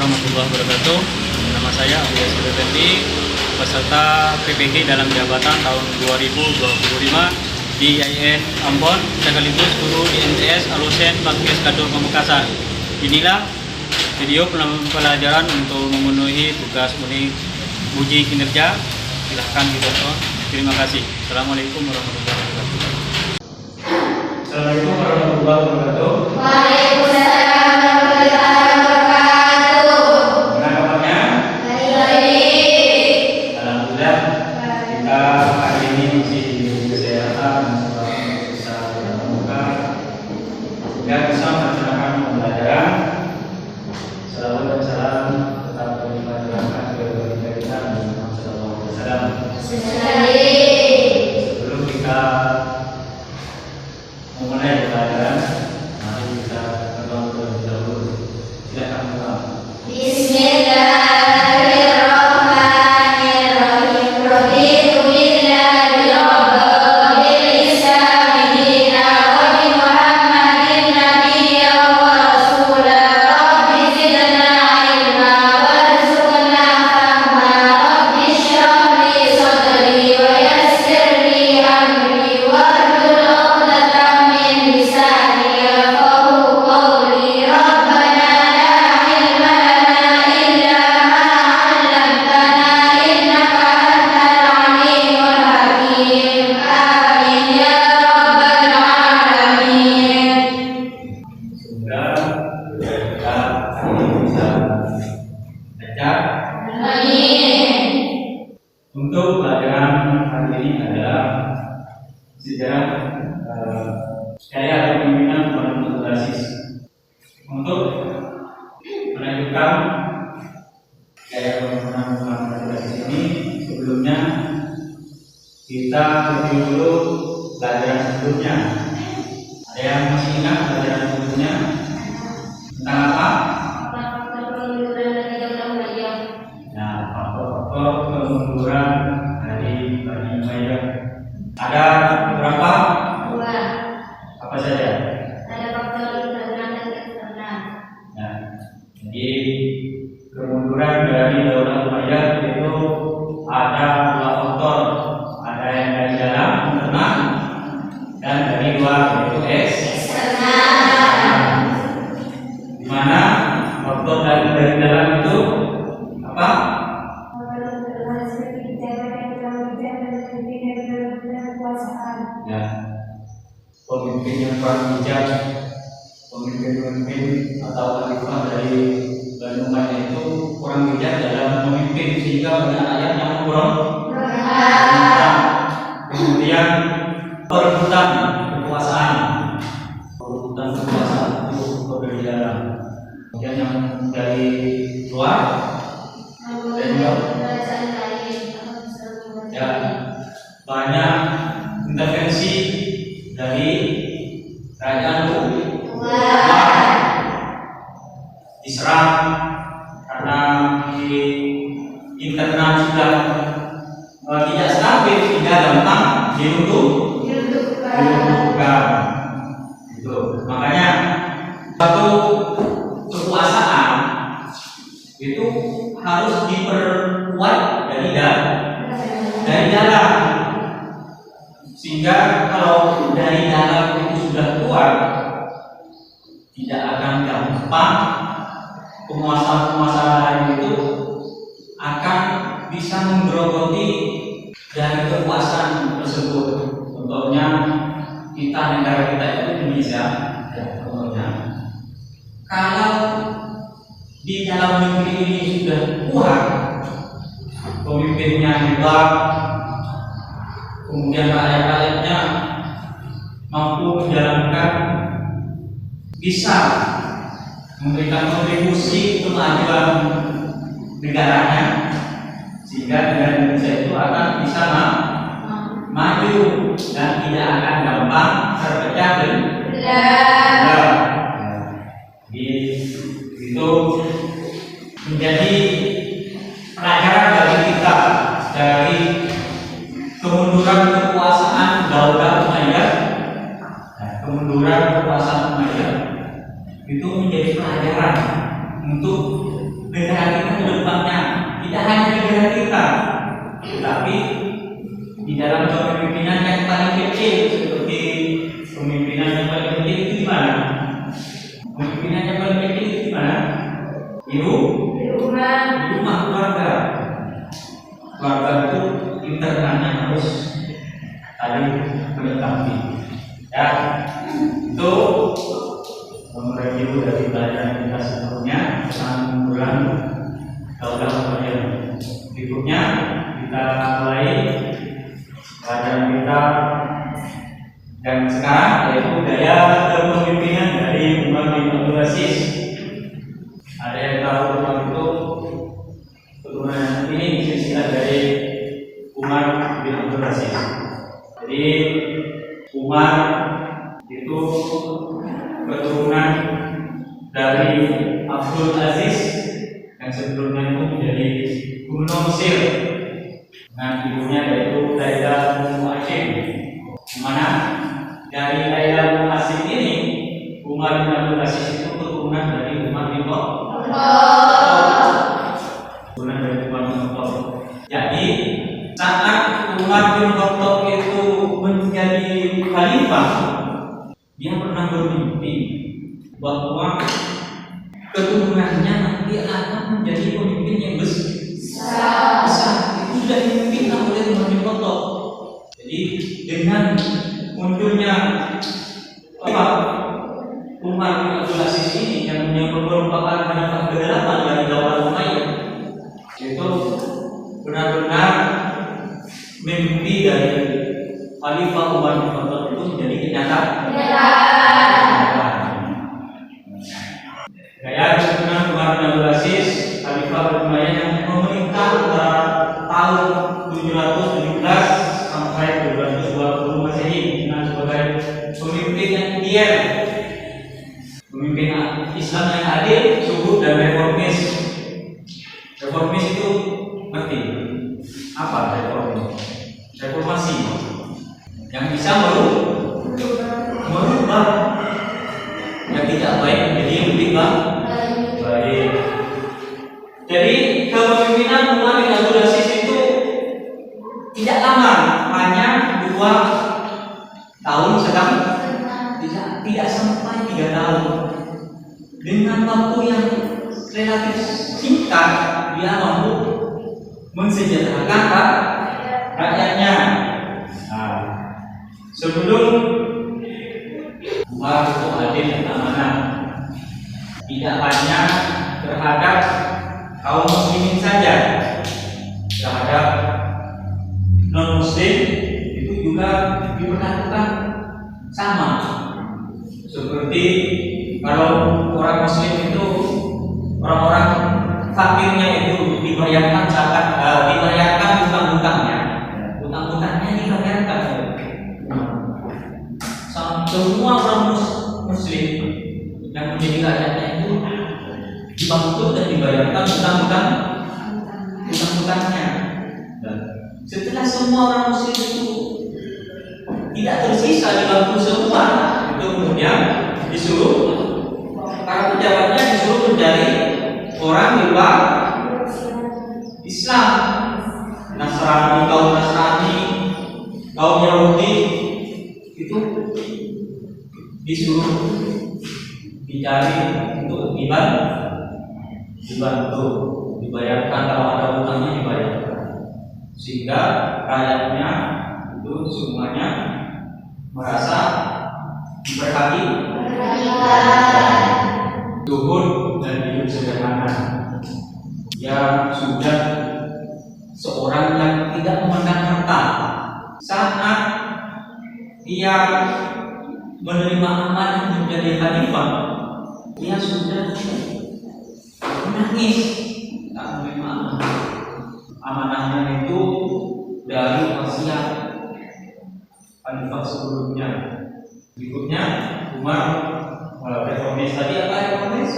warahmatullahi wabarakatuh. Nama saya Abu Yasir Effendi, peserta PPG dalam jabatan tahun 2025 di IAIN Ambon, sekaligus guru di MTS Alusen Pakis Kadur Pamekasan. Inilah video pelajaran untuk memenuhi tugas uji kinerja. Silahkan ditonton. Terima kasih. Assalamualaikum warahmatullahi wabarakatuh. Assalamualaikum warahmatullahi wabarakatuh. Waalaikumsalam warahmatullahi wabarakatuh. Gimana kabarnya? Baik. Alhamdulillah. Kita hari ini masih di kesehatan bisa bermuka dan bisa melaksanakan pembelajaran. Salawat dan salam tetap dipanjatkan ke baginda kita Nabi Muhammad SAW. Sebelum kita memulai pelajaran, mari kita berdoa terlebih dahulu. Silakan berdoa. Bismillahirrahmanirrahim. Raditu billahi rabban wa bil islami dinan wa bi Muhammadin nabiyyan wa rasulan. Rabbi zidna ilma warzuqna fahma. Rabbi shrah li sadri wa yassir li amri wahlul 'uqdatam min lisani yafqahu qawli. Rabbana la ilma lana illa ma 'allamtana innaka antal alimul hakim. Amin ya rabbal alamin. Semoga kita hari ini bisa belajar. Amin. Untuk pelajaran hari ini adalah sejarah gaya kepemimpinan Muhammad Basis. Untuk melanjutkan gaya kepemimpinan Muhammad Basis ini, sebelumnya kita review dulu pelajaran sebelumnya. Ada yang masih ingat pelajaran sebelumnya tentang apa? Nah, faktor-faktor kemunduran dari Bani Umayyah ada berapa? Apa saja? Nah, jadi kemunduran dari Daulah Umayyah itu ada dua faktor, ada yang dari dalam internal dan dari luar yaitu eksternal. Di mana faktor dari dalam itu apa? Ya, pemimpin yang kurang bijak, pemimpin atau khalifah dari Bani Umayyah itu kurang bijak dalam memimpin sehingga banyak rakyat yang berontak. Kemudian perebutan kekuasaan itu dari dalam. Kemudian yang dari luar ya banyak intervensi dari kerajaan luar, diserang karena di internal sudah tidak stabil sehingga gampang diruntuhkan. Itu makanya suatu kekuasaan itu harus diperkuat dari dalam, sehingga kalau dari dalam itu sudah kuat, tidak akan gampang penguasa-penguasa lain itu akan bisa menggerogoti dari kekuasaan tersebut. Contohnya kita, negara kita itu Indonesia, contohnya kalau di dalam negeri ini sudah kuat, pemimpinnya hebat, kemudian rakyat-rakyatnya mampu menjalankan, bisa memberikan kontribusi untuk kemajuan negaranya, sehingga negara Indonesia itu akan bisa maju dan tidak akan gampang terpecah belah. Itu menjadi pelajaran bagi kita dari kemunduran kekuasaan Daulah Umayyah. Kemunduran kekuasaan Umayyah itu menjadi pelajaran untuk negara kita ke depannya. Tidak hanya negara kita, tetapi di dalam kepemimpinan yang paling kecil, seperti pemimpinan yang paling kecil itu di mana? Pemimpinan yang paling kecil itu di mana? Di rumah keluarga. Keluarga itu internalnya harus saling melengkapi. Ya, itu mereview dari pelajaran kita sebelumnya tentang bulan Daulah Ramadan. Berikutnya kita mulai pelajaran kita yang sekarang, yaitu gaya kepemimpinan dari Umar bin Abdul Aziz. Ada yang tahu Umar itu keturunan ini silsilah dari Umar bin Abdul Aziz. Jadi Umar itu keturunan dari Abdul Aziz yang sebelumnya itu menjadi gubernur Mesir, dengan ibunya yaitu Lailah bin Hashim. Di mana dari Lailah bin Hashim ini Umar bin Abdul Aziz itu keturunan dari Umar bin Khattab. Keturunan dari Umar bin Khattab. Jadi saat Umar bin Khattab itu menjadi khalifah, dia pernah bermimpi bahwa keturunannya nanti akan menjadi pemimpin yang besar. Itu sudah dimimpikan oleh Umar bin Khattab. Jadi dengan munculnya Umar bin Abdul Aziz ini yang merupakan khalifah ke-8 dari Daulah Umayyah, itu benar-benar mimpi dari Khalifah Umar bin Khattab itu menjadi kenyataan. Gaya kepemimpinan Umar bin Abdul Aziz, Khalifah Umayyah yang memerintah antara tahun 717 sampai 1220 Masehi, dengan sebagai pemimpin yang ideal, pemimpin Islam yang adil, subur dan reformis. Reformis itu ngerti apa reformis? Reformasi yang bisa merubah yang tidak baik menjadi yang lebih baik. Jadi kepemimpinan Umar bin Abdul Aziz itu tidak lama, hanya 2 tahun sedang tidak sampai 3 tahun. Dengan waktu yang relatif singkat, dia mampu mensejahterakan rakyatnya. Nah, sebelum Umar itu adil dan amanah, tidak hanya terhadap kaum muslimin saja, terhadap non muslim itu juga diperlakukan sama. Seperti kalau orang muslim itu, orang-orang fakirnya itu dibayarkan zakat, dibayarkan hutang-hutangnya dibayarkan. Semua orang muslim yang menjadi rakyatnya itu dibantu dan dibayarkan hutang-hutangnya. Setelah semua orang muslim itu tidak tersisa dibantu semua, itu kemudian disuruh para pejabatnya disuruh mencari orang di luar Islam, Nasrani, kaum Nasrani, kaum Yahudi, itu disuruh dicari untuk dibantu, dibayarkan, kalau ada hutangnya dibayarkan, sehingga rakyatnya itu semuanya merasa diberkati, zuhud dan hidup sederhana. Yang sudah seorang yang tidak memandang harta, saat ia menerima amanah menjadi khalifah, dia sudah menangis tak menerima amanah. Amanahnya itu dari wasiat khalifah sebelumnya. Berikutnya Umar reformis. Tadi apa reformis?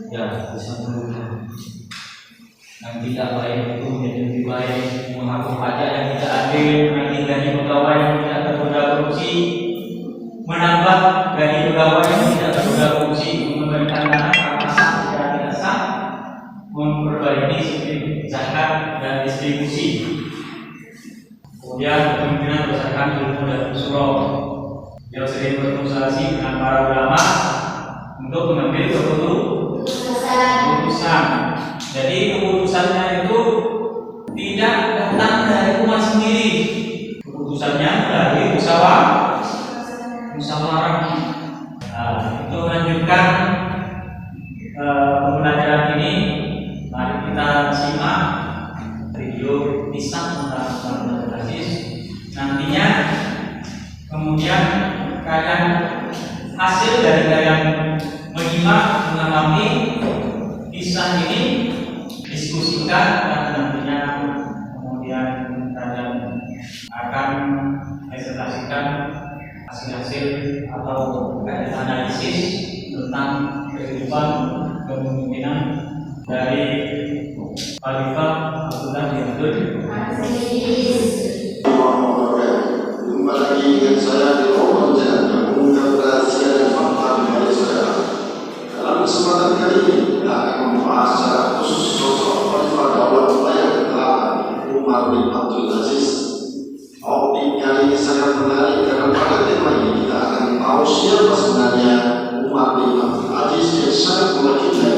Ya, bisa merubah yang tidak baik itu menjadi lebih baik, menghapus pajak yang tidak adil, menagih gaji pegawai yang tidak tergoda korupsi, menambah gaji pegawai yang tidak tergoda korupsi, memberikan dana rampasan secara tidak eksekusi. Kemudian kepemimpinan berdasarkan ilmu dan surah. Beliau sering berkonsultasi dengan para ulama untuk mengambil keputusan. Jadi keputusannya itu tidak datang dari umat sendiri. Keputusannya dari musyawarah. Nah, untuk melanjutkan pembelajaran ini, mari kita simak video kisah tentang Abdul Aziz. Nantinya kemudian kalian hasil dari kalian menyimak, mengalami kisah ini, diskusikan, dan nantinya kemudian kalian akan presentasikan hasil-hasil atau analisis tentang kehidupan kepemimpinan dari Khalifah Abdullah bin Abdul Aziz. Jumpa lagi dengan saya di Ramadan yang mengungkap rahasia dan fakta di balik sejarah. Dalam kesempatan kali ini kita akan membahas secara khusus sosok Khalifah Daulah yang ke-8 Umar bin Abdul Aziz. Topik kali ini sangat menarik karena pada tema ini kita akan tahu siapa sebenarnya Umar bin Abdul Aziz yang sangat meyakinkan.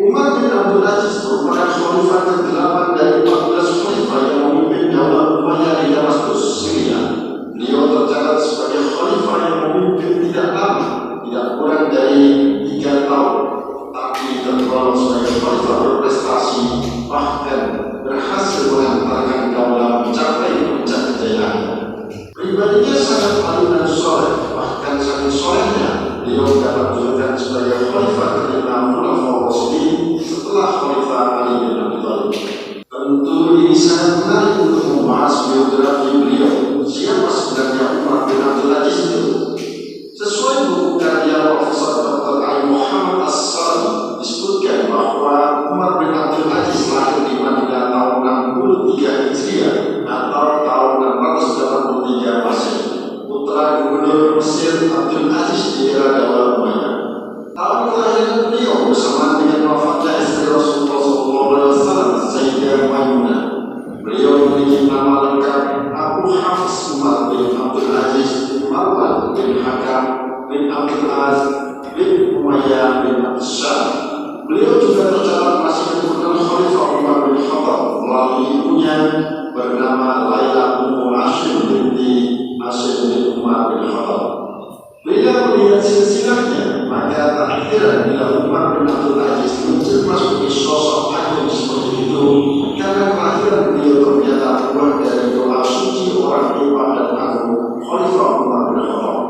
Umar bin Abdul Aziz merupakan khalifah ke-8 dari 14 khalifah yang memimpin Daulah Umayyah di Damaskus, Syria. Beliau tercatat sebagai khalifah yang memimpin tidak lama, tidak kurang dari 3 tahun, tapi tergolong sebagai khalifah berprestasi, bahkan berhasil mengantarkan daulah mencapai puncak kejayaan. Pribadinya sangat alim dan soleh, bahkan saking solehnya beliau dapat dijulukan sebagai khalifah ke-6 Khulafaur Rasyidin setelah Khalifah Ali bin Abi Thalib. Tentu ini sangat menarik untuk membahas biografi beliau. Siapa sebenarnya Umar bin Abdul Aziz itu? Sesuai buku karya Profesor Dr. Ali Muhammad As-Salafi disebutkan bahwa Umar bin Abdul Aziz lahir di Madinah tahun 63 Hijriah atau tahun 683 Masehi, putra Gubernur Mesir Abdul Aziz di era Daulah Umayyah. Tahun kelahiran beliau bersamaan dengan wafatnya istri Rasulullah SAW, Sayyidah Maimunah. Beliau memiliki nama lengkap Abu Hafs Umar bin Abdul Aziz bin Marwan bin Hakam bin Abdul Aziz bin Umayyah bin Abdul Syam. Beliau juga tercatat masih keturunan Khalifah Umar bin Khattab melalui ibunya bernama Laila Ummu Hashim binti Hashim bin Umar bin Khattab. Bila melihat silsilahnya, maka tak heran bila Umar bin Abdul Aziz mencermati sosok agung seperti itu, karena kelahiran beliau ternyata keluar dari doa suci orang hebat dan agung Khalifah Umar bin Khattab.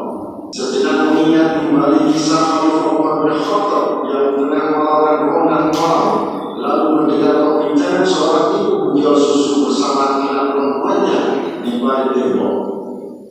Sejenak mengingat kembali kisah Khalifah Umar bin Khattab yang tengah melawan dan malam, lalu mendengar perbincangan seorang ibu menjual susu bersama anak perempuannya di balik tembok.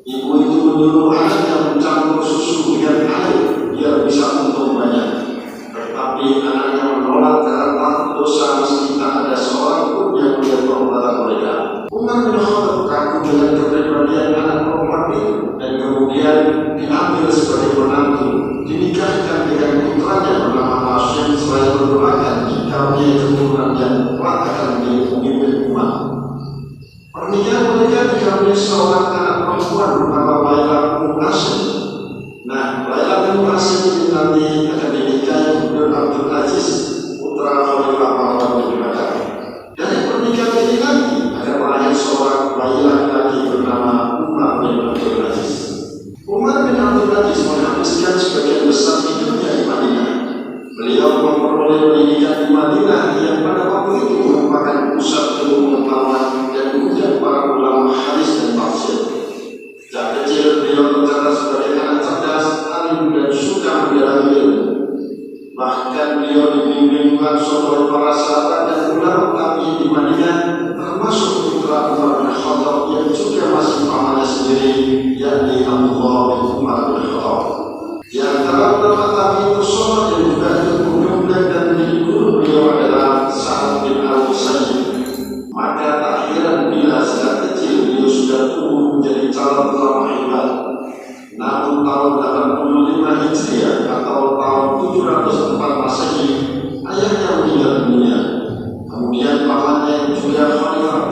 Ibu itu menyuruh anaknya mencampur susu dengan air biar bisa untung banyak. Tetapi anaknya menolak karena takut dosa meski tak ada seorang pun yang melihat perbuatan mereka. Umar bin Khattab kaku dengan kepribadian anak perempuan itu dan kemudian diambil sebagai menantu, dinikahkan dengan putranya bernama Hashim selain berdoakan jika dia keturunan yang kelak akan menjadi pemimpin umat. Pernikahan mereka diambil seorang anak perempuan bernama Laila Ummu Hashim. Nah, Laila Ummu Hashim ini nanti akan dinikahi Gubernur Abdul Aziz, putra Khalifah Marwan bin Hakam. Dari pernikahan ini nanti akan lahir seorang bayi laki-laki bernama Umar bin Abdul Aziz. Umar bin Abdul Aziz menghabiskan sebagian besar hidupnya di Madinah. Beliau memperoleh pendidikan di Madinah yang pada waktu itu merupakan pusat ilmu pengetahuan dan kemudian para ulama hadis dan tafsir. Sejak kecil beliau tercatat sebagai anak cerdas, alim dan suka mendalami ilmu. Bahkan beliau dibimbing langsung oleh para sahabat dan ulama tabi'in di Madinah, termasuk putra Umar bin Khattab yang juga masih pamannya sendiri, yakni Abdullah bin Umar bin Khattab. Di antara ulama tabi'in tersohor yang juga ikut mengembang dan menjadi guru beliau adalah Sa'ad bin Al-Musayyib. Maka tak heran bila sejak kecil beliau sudah tumbuh menjadi calon ulama hebat. Namun tahun 85 Hijriah atau tahun 704 Masehi, ayahnya meninggal dunia. Kemudian pamannya yang juga Khalifah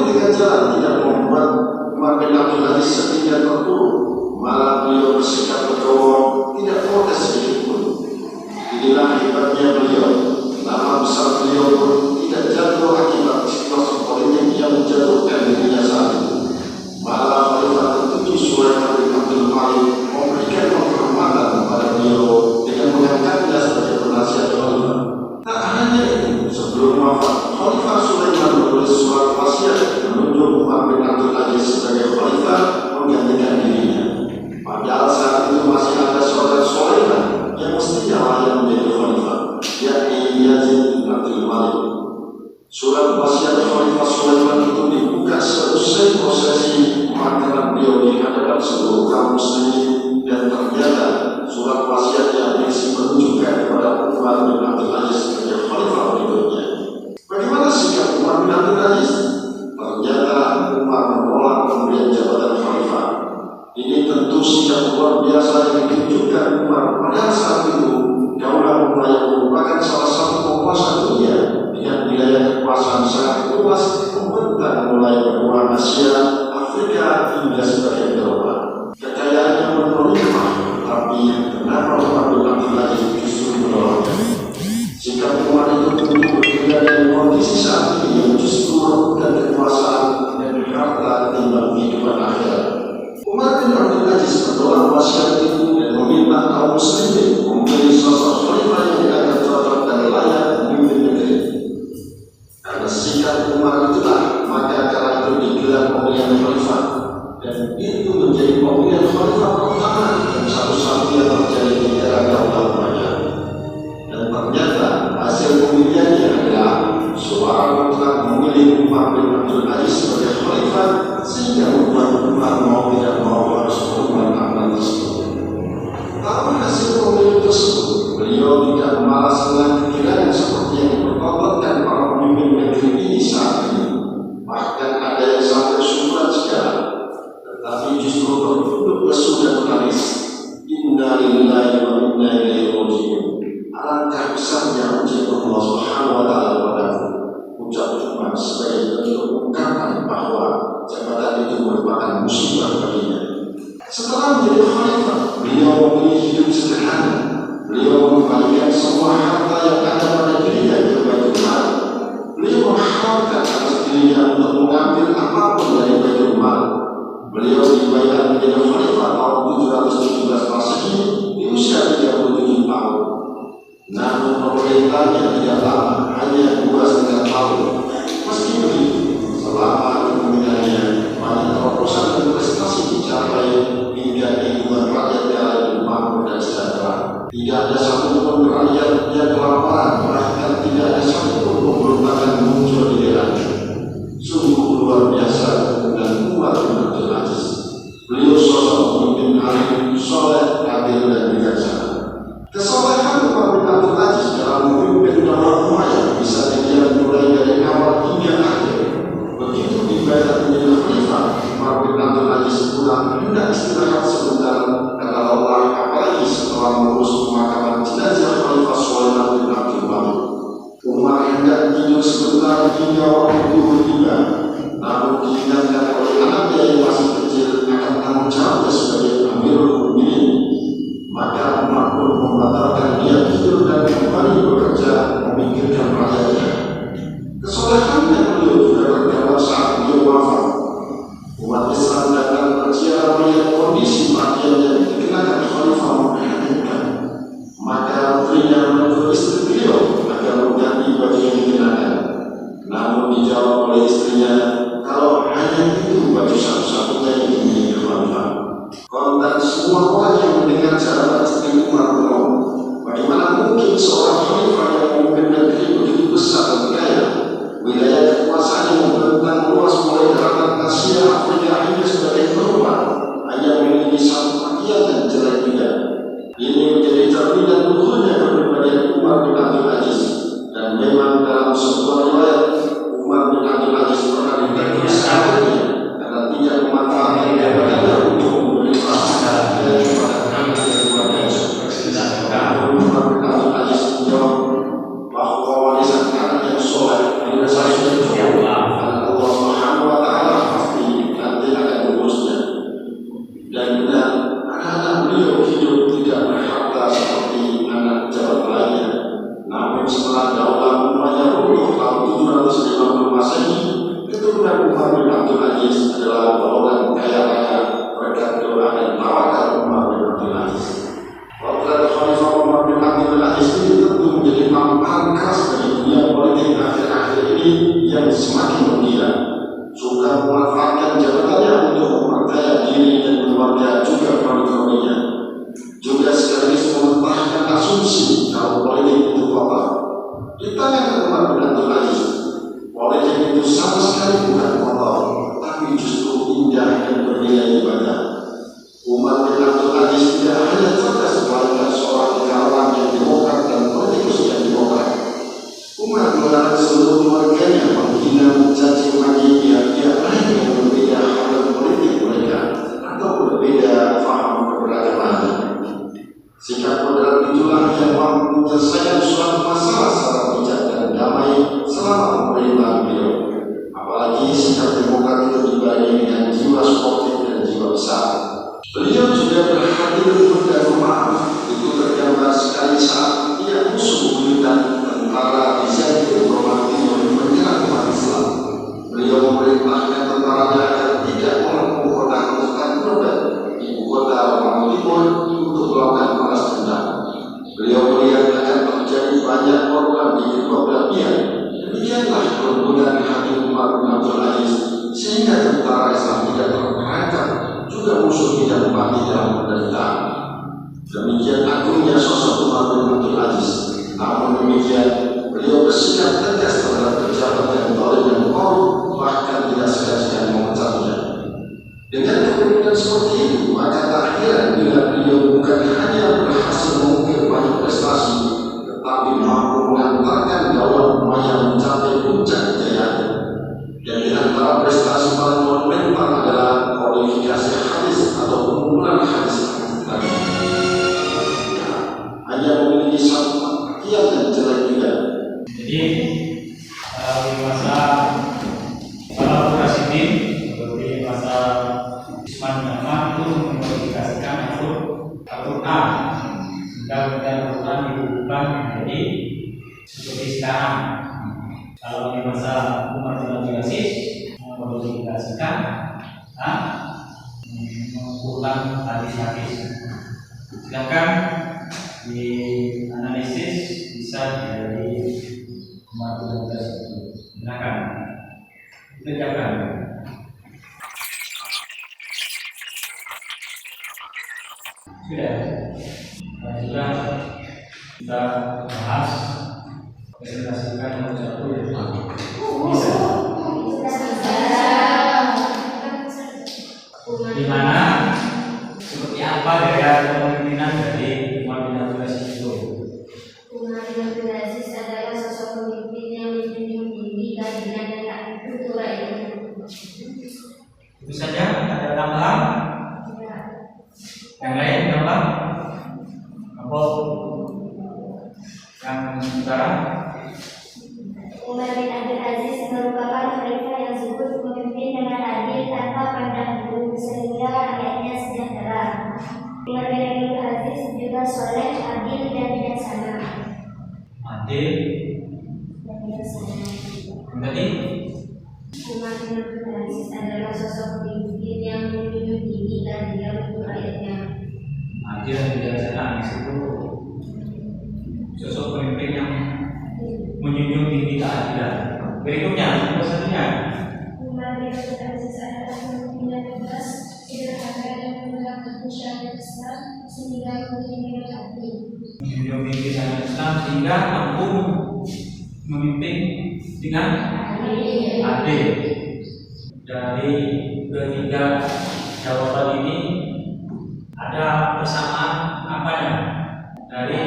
dengan jalan tidak membuat Umar bin Abdul Aziz sedikit terpuruk, malah beliau bersikap legowo, tidak protes sedikit pun. Inilah hebatnya beliau. Nama besar beliau pun tidak jatuh akibat situasi politik yang menjatuhkan dirinya saat itu. Malah Khalifah ke-7 Sulaiman bin Abdul Malik memberikan penghormatan kepada beliau dengan mengangkatnya sebagai penasihat Khalifah. Tak hanya itu, sebelum wafat, Khalifah Sulaiman menulis surat wasiat menunjuk Umar bin Abdul Aziz sebagai Khalifah menggantikan dirinya. Padahal saat itu masih ada saudara Sulaiman yang mestinya layak menjadi Khalifah, yakni Yazid bin Abdul Malik. Surat wasiat Khalifah Sulaiman itu dibuka seusai prosesi pemakaman beliau di hadapan seluruh kaum muslimin, dan ternyata surat wasiatnya berisi menunjukkan kepada Umar bin Abdul Aziz sebagai Khalifah berikutnya. Bagaimana sikap Umar bin Abdul Aziz? Ternyata Umar menolak pemberian jabatan Khalifah. Ini tentu sikap luar biasa yang ditunjukkan Umar pada saat itu. Daulah Umayyah merupakan salah satu penguasa dunia dengan wilayah kekuasaan sangat luas, membentang mulai benua Asia, Afrika hingga sebagian Eropa. Kekayaannya berlimpah, tapi kenapa Umar bin Abdul Aziz justru menolaknya? Sikap Umar itu tentu berbeda dari kondisi saat ini yang justru merebutkan kekuasaan dan harta timbang kehidupan akhirat. Umar bin Abdul Aziz menolak wasiat itu dan meminta kaum muslimin memilih sosok khalifah yang dianggap cocok dan layak memimpin negeri. Karena sikap Umar itulah, maka acara itu digelar pemilihan khalifah, dan itu menjadi pemilihan khalifah pertama dan satu-satunya terjadi di era Daulah Umayyah. Dan ternyata hasil pemilihannya adalah suara mutlak memilih Umar bin Abdul Aziz sebagai khalifah, sehingga membuat Umar mau tidak mau harus melakukan amalan tersebut. Dalam hasil pemilu tersebut, beliau tidak malas dengan pikiran seperti yang dipertontonkan para pemimpin negeri ini saat ini. Bahkan ada yang sampai syukuran segala, tetapi justru berduduk lesu dan menangis. Inna lillahi wa inna ilaihi raji'un. Alangkah besarnya ujian Allah Subhanahu wa taala padaku. Ucap Umar sebagai bentuk ungkapan bahwa jabatan itu merupakan musibah baginya. Setelah menjadi khalifah, beliau memilih hidup sederhana. Beliau mengembalikan semua harta yang ada pada dirinya ke Baitul Mal. Beliau mengharapkan atas dirinya untuk mengambil apapun dari Baitul Mal. Beliau dibayar menjadi khalifah tahun 717 Masehi di usia 37 tahun. Namun pemerintahnya tidak lama, hanya 2,5 tahun. Meski begitu, selama kepemimpinannya banyak terobosan dan prestasi dicapai hingga lingkungan rakyatnya lebih makmur dan sejahtera. Tidak ada satupun rakyat yang kelaparan, bahkan tidak ada satupun pemberontakan muncul di daerahnya. Sungguh luar biasa dan Umar bin Abdul Aziz. Beliau sosok pemimpin alim, soleh, adil dan bijaksana. Kesolehan Umar bin Abdul Aziz dalam memimpin Daulah Umayyah bisa dilihat mulai dari awal hingga akhir. Begitu dibayar menjadi khalifah, Umar bin Abdul Aziz pulang hendak istirahat sebentar karena lelah, apalagi setelah mengurus pemakaman jenazah Khalifah Sulaiman bin Abdul Malik. Umar hendak tidur sebentar hingga waktu zuhur tiba, namun diingatkan oleh anaknya yang masih kecil akan tanggung jawabnya sebagai Amirul Mukminin. Maka Umar pun membatalkan dia tidur dan kembali bekerja memikirkan rakyatnya. Kesolehannya beliau juga berdampak saat beliau wafat. Umat Islam datang berziarah melihat kondisi pakaian yang dikenakan khalifah memprihatinkan. Maka putrinya menegur istri beliau agar mengganti baju yang dikenakan. Namun dijawab oleh istrinya kalau hanya itu baju satu-satunya yang dimiliki khalifah. Kontan semua orang yang mendengar cara istri Umar ngomong, bagaimana mungkin seorang khalifah yang memimpin negeri begitu besar dan kaya, wilayah kekuasaan yang membentang luas mulai daratan Asia, Afrika hingga sebagai Eropa, hanya memiliki satu pakaian dan jelek juga. Ini menjadi cerminan luhurnya kepribadian Umar bin Abdul Aziz. Dan memang dalam sebuah riwayat, Umar bin Abdul Aziz pernah ditegur sahabatnya Umar bin Abdul Aziz adalah golongan kaya raya berkat doa dan tawakal Umar bin Abdul Aziz. Potret Khalifah Umar bin Abdul Aziz ini tentu menjadi pangkas dari dunia politik akhir-akhir ini yang semakin menggila. Suka memanfaatkan jabatannya untuk memperkaya diri dan keluarga juga kroni-kroninya. Juga sekaligus mementahkan asumsi kalau politik itu kotor. Di tangan Umar bin Abdul Aziz, politik itu sama sekali bukan kotor, tapi justru indah dan bernilai ibadah. Umar bin Abdul Aziz tidak hanya cerdas melainkan seorang negarawan yang demokrat dan politikus yang demokrat. Umar melarang seluruh keluarganya menghina, mencaci maki pihak-pihak lain yang berbeda haluan politik mereka atau berbeda faham keberagaman. Sikap moderat itulah yang mampu menyelesaikan suatu masalah secara bijak dan damai selama pemerintahan beliau. Apalagi sikap demokrat itu dibagi dengan jiwa sportif dan jiwa besar. Beliau juga berhati lembut dan pemaaf. Itu tergambar sekali saat ia musuh buyutan tentara Bizantium Romawi menyerang umat Islam. Beliau memerintahkan tentaranya agar tidak menempuh kota Konstantinopel, ibu kota Romawi Timur, untuk melakukan balas dendam. Beliau melihat akan terjadi banyak korban di kedua belah pihak. Demikianlah kelembutan hati Umar bin Abdul Aziz sehingga tentara Islam tidak terperangkap, juga musuh tidak mati dalam penderitaan. Demikian agungnya sosok Umar bin Abdul Aziz. Namun demikian, beliau bersikap tegas terhadap pejabat yang zalim dan korup, bahkan tidak segan-segan memecatnya. Dengan kepemimpinan seperti itu, maka tak heran bila beliau bukan hanya berhasil mengukir banyak prestasi, tetapi mampu mengantarkan daulah Umayyah mencapai puncak kejayaan. Dan di antara prestasi paling monumental adalah kodifikasi hadis atau pengumpulan hadis Nabi. Hanya memiliki satu kiat dan jelek juga. Jadi di masa Khalifah Rasyidin seperti masa Utsman bin Affan itu mengkodifikasikan Al-Quran sehingga Al-Quran diubah menjadi seperti sekarang. Kalau di masa Umar bin Abdul Aziz mengkodifikasikan mengulang hadis-hadis. Sedangkan di analisis bisa dari Umar bin Abdul Aziz. Silakan kerjakan. Sudah kita bahas presentasikan nomor 1 ya. Bisa. Di mana seperti apa gaya kepemimpinan dari Umar bin Abdul Aziz itu? Umar bin Abdul Aziz adalah sosok pemimpin yang menjunjung tinggi keadilan dan kultur rakyat. Itu saja, ada tambahan? Yang lain apa? Apa? Yang sekarang? Umar bin Abdul Aziz merupakan khalifah yang zuhud, memimpin dengan adil tanpa pandang bulu sehingga rakyatnya sejahtera. Umar bin Abdul Aziz juga soleh, adil dan bijaksana. Adil. Tadi? Umar bin Abdul Aziz adalah sosok pemimpin yang menjunjung tinggi keadilan untuk rakyatnya. Adil dan bijaksana itu sosok pemimpin yang menjunjung tinggi keadilan. Berikutnya, nomor satunya. Umar bin Abdul Aziz adalah pemimpin yang tegas, sederhana dan menerapkan syariat Islam sehingga memimpin hati. Menjunjung tinggi syariat Islam sehingga mampu memimpin dengan adil. Dari ketiga jawaban ini ada persamaan apanya? Dari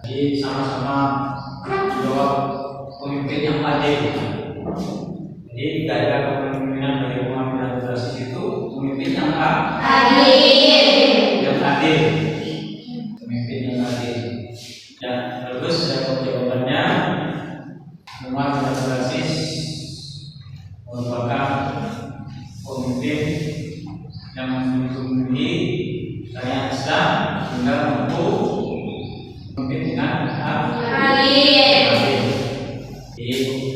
jadi sama-sama jawab pemimpin yang adil. Jadi gaya kepemimpinan dari Umar bin Abdul Aziz itu pemimpin yang adil. Pemimpin yang adil. Ya, terus jawabannya Umar bin Abdul Aziz merupakan pemimpin yang menjunjung syariat Islam sehingga mampu memimpin dengan adil.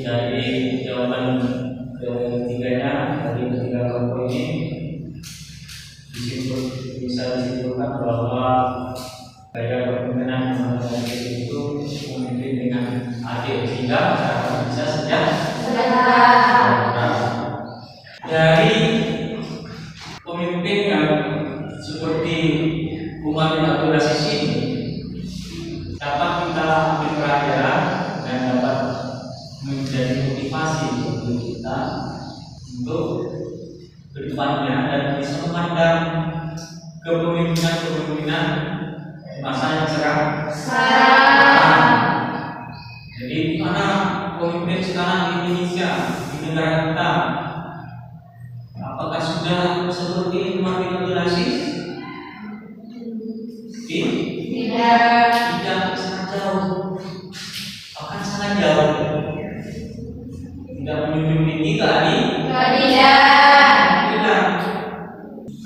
Dari jawaban ketiganya dari ketiga kelompok ini bisa disimpulkan bahwa gaya kepemimpinan yang itu memimpin dengan adil sehingga masyarakat bisa sejahtera. Dari pemimpin yang seperti Umar bin Abdul Aziz ini dapat kita ambil pelajaran dan dapat menjadi motivasi bagi kita untuk kedepannya dan bisa memandang kepemimpinan masa yang sekarang. Jadi mana pemimpin sekarang di Indonesia, di negara kita, apakah sudah seperti Umar bin Abdul Aziz? Tidak, sangat jauh, bahkan sangat jauh. Tidak menjunjung tinggi tidak.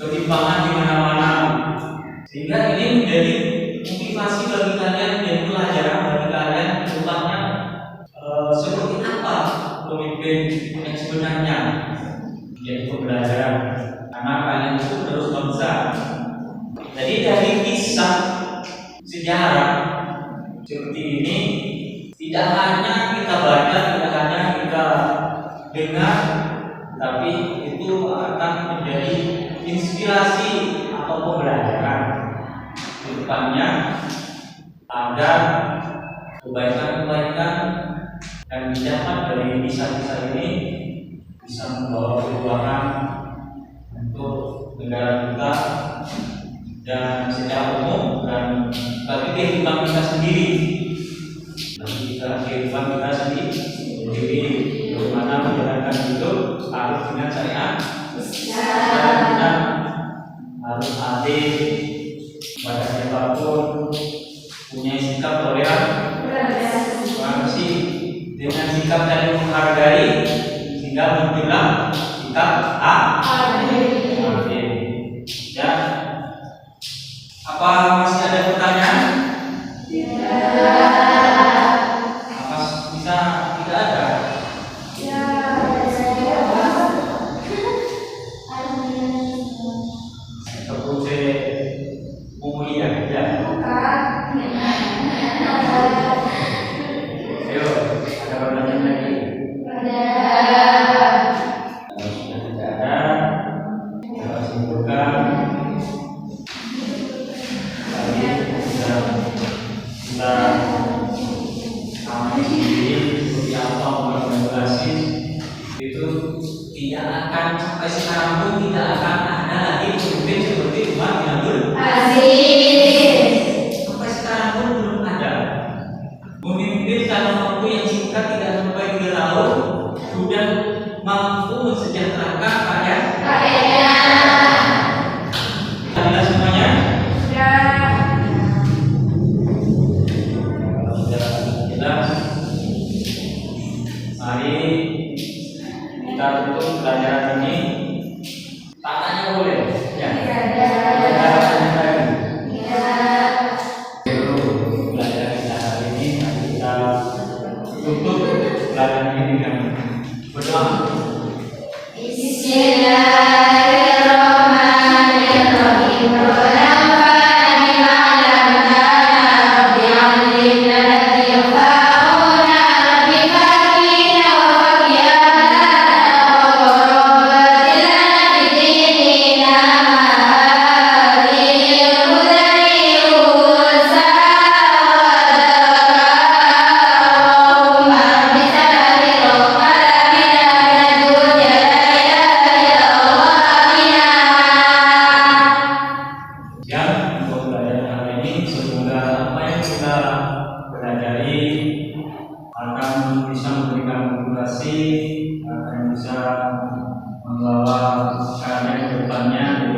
Ketimpangan di mana-mana, sehingga ini menjadi motivasi bagi kalian dan pelajaran bagi kalian kedepannya seperti apa pemimpin yang sebenarnya. Jadi pembelajaran karena kalian itu terus bangsa. Jadi dari kisah sejarah seperti ini tidak hanya kita baca, tidak hanya kita dengar, tapi itu akan menjadi inspirasi atau pembelajaran ke depannya agar kebaikan-kebaikan yang didapat dari kisah-kisah ini bisa membawa perubahan untuk negara kita dan secara umum dan bagi kehidupan kita sendiri, bagaimana menjalankan hidup harus dengan syariat, harus adil pada siapapun, punya sikap toleransi dengan sikap saling menghargai sehingga muncullah sikap adil. Ya, apa masih ada pertanyaan? Apa bisa tidak ada? Akan bisa membawa karya ke depannya